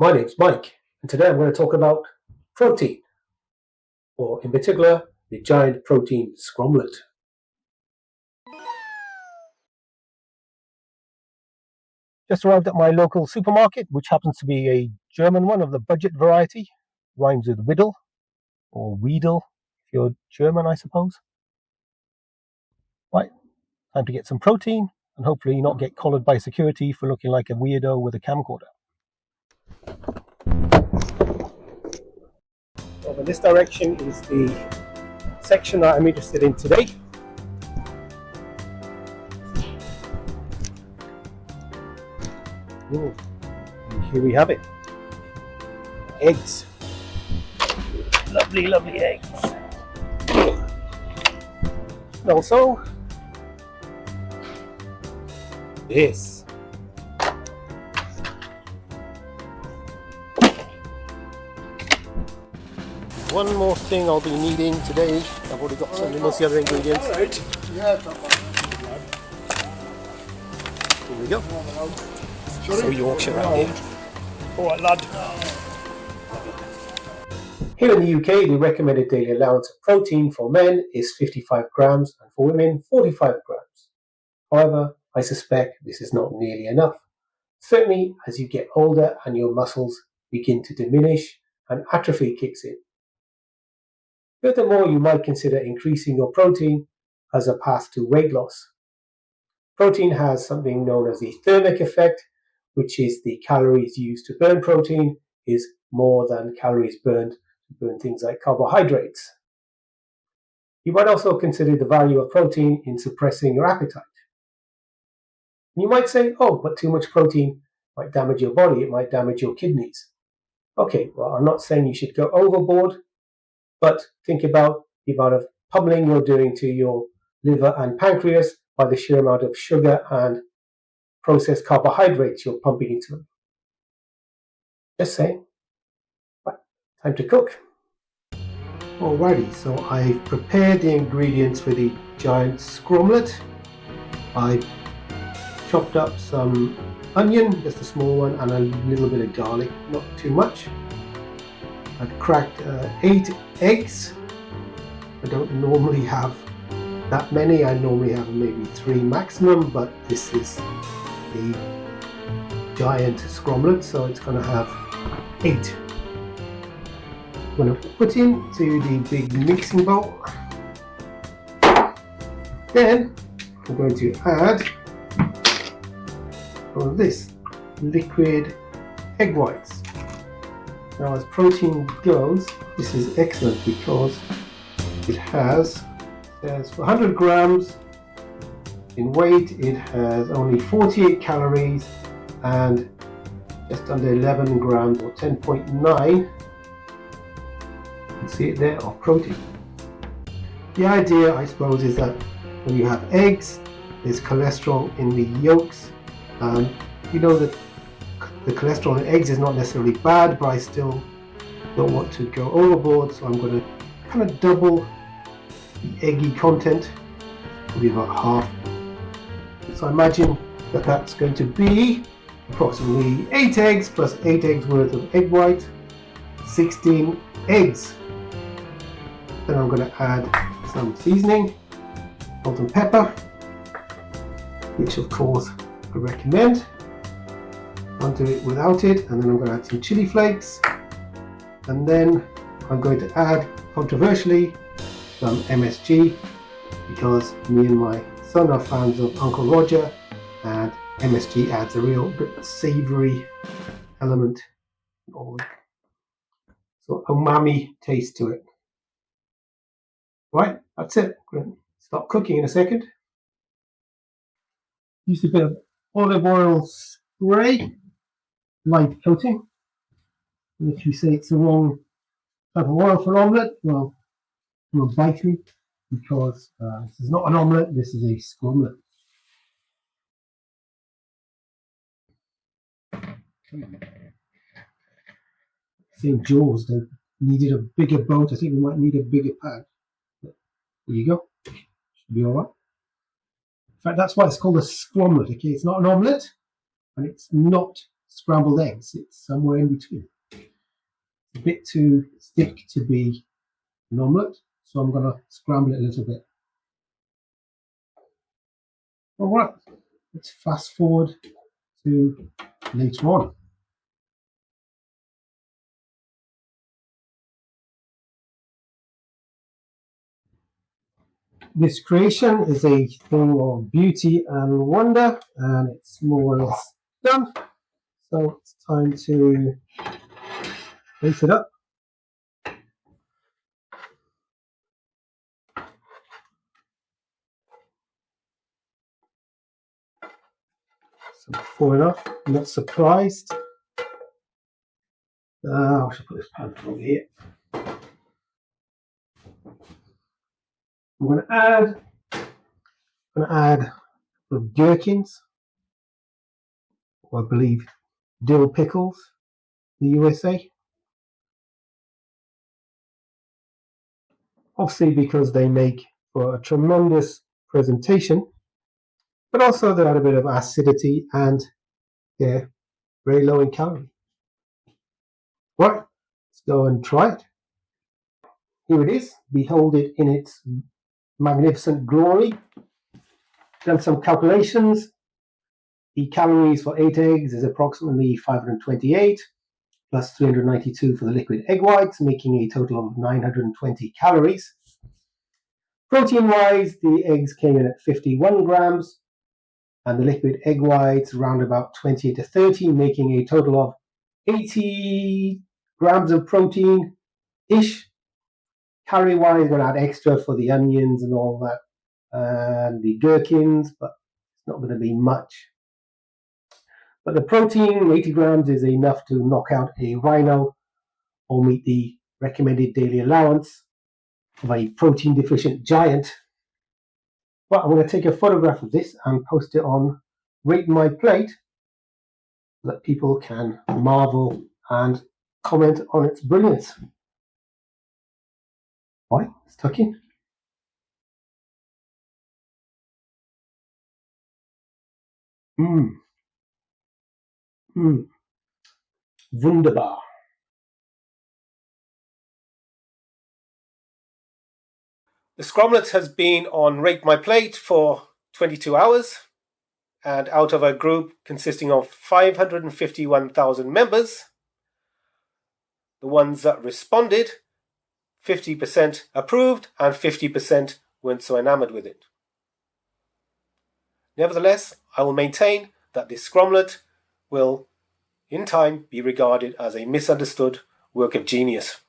My name's Mike, and today I'm going to talk about protein, or in particular, the giant protein Scromelette. Just arrived at my local supermarket, which happens to be a German one of the budget variety. Rhymes with Widdle, or Weedle, if you're German, I suppose. Right, time to get some protein, and hopefully not get collared by security for looking like a weirdo with a camcorder. Over this direction is the section that I'm interested in today. And here we have it. Eggs. Lovely, lovely eggs. And also this. One more thing I'll be needing today. I've already got some of the other ingredients. All right. Yeah, here we go. So Yorkshire around here. Alright, lad. Here in the UK, the recommended daily allowance of protein for men is 55 grams and for women 45 grams. However, I suspect this is not nearly enough. Certainly, as you get older and your muscles begin to diminish and atrophy kicks in. Furthermore, you might consider increasing your protein as a path to weight loss. Protein has something known as the thermic effect, which is the calories used to burn protein is more than calories burned to burn things like carbohydrates. You might also consider the value of protein in suppressing your appetite. And you might say, oh, but too much protein might damage your body, it might damage your kidneys. Okay, well, I'm not saying you should go overboard, but think about the amount of pummeling you're doing to your liver and pancreas by the sheer amount of sugar and processed carbohydrates you're pumping into them. Just saying. Right, time to cook. Alrighty, so I've prepared the ingredients for the giant Scromelette. I've chopped up some onion, just a small one, and a little bit of garlic, not too much. I've cracked 8 eggs. I don't normally have that many. I normally have maybe 3 maximum, but this is the giant Scromelette, so it's going to have 8. I'm going to put into the big mixing bowl. Then I'm going to add all of this liquid egg whites. Now, as protein goes, this is excellent because it has, says for 100 grams in weight, it has only 48 calories and just under 11 grams or 10.9. You can see it there of protein. The idea, I suppose, is that when you have eggs, there's cholesterol in the yolks. You know that the cholesterol in eggs is not necessarily bad, but I still don't want to go overboard, so I'm going to kind of double the eggy content, probably about half. So I imagine that that's going to be approximately 8 eggs plus 8 eggs worth of egg white, 16 eggs. Then I'm going to add some seasoning, salt and pepper, which of course I recommend. Can't do it without it. And then I'm going to add some chili flakes, and then I'm going to add, controversially, some MSG, because me and my son are fans of Uncle Roger, and MSG adds a real bit of savoury element, so umami taste to it. Right, that's it. I'm going to start cooking in a second. Use a bit of olive oil spray, light coating. And if you say it's the wrong type of oil for an omelette, well, you'll bite me, because this is not an omelette, this is a Scromelette. St. Joe's, they needed a bigger boat. I think we might need a bigger pan. But there you go. Should be alright. In fact, that's why it's called a Scromelette. Okay, it's not an omelette, and it's not scrambled eggs. It's somewhere in between. It's a bit too thick to be an omelette, so I'm going to scramble it a little bit. Alright, let's fast forward to later on. This creation is a thing of beauty and wonder, and it's more or less done. So it's time to lace it up. So before enough, I'm not surprised. I should put this pan over here. I'm going to add the gherkins, or I believe dill pickles, the USA. Obviously because they make for a tremendous presentation, but also they add a bit of acidity and they're very low in calorie. Right, let's go and try it. Here it is. Behold it in its magnificent glory. Done some calculations. The calories for 8 eggs is approximately 528 plus 392 for the liquid egg whites, making a total of 920 calories. Protein-wise, the eggs came in at 51 grams, and the liquid egg whites around about 20 to 30, making a total of 80 grams of protein-ish. Calorie-wise, we're going to add extra for the onions and all that, and the gherkins, but it's not going to be much. But the protein, 80 grams, is enough to knock out a rhino or meet the recommended daily allowance of a protein-deficient giant. Well, I'm going to take a photograph of this and post it on Rate My Plate so that people can marvel and comment on its brilliance. Right, let's tuck in. Wunderbar. The Scromelette has been on Rate My Plate for 22 hours, and out of a group consisting of 551,000 members, the ones that responded, 50% approved and 50% weren't so enamored with it. Nevertheless, I will maintain that this Scromelette will, in time, be regarded as a misunderstood work of genius.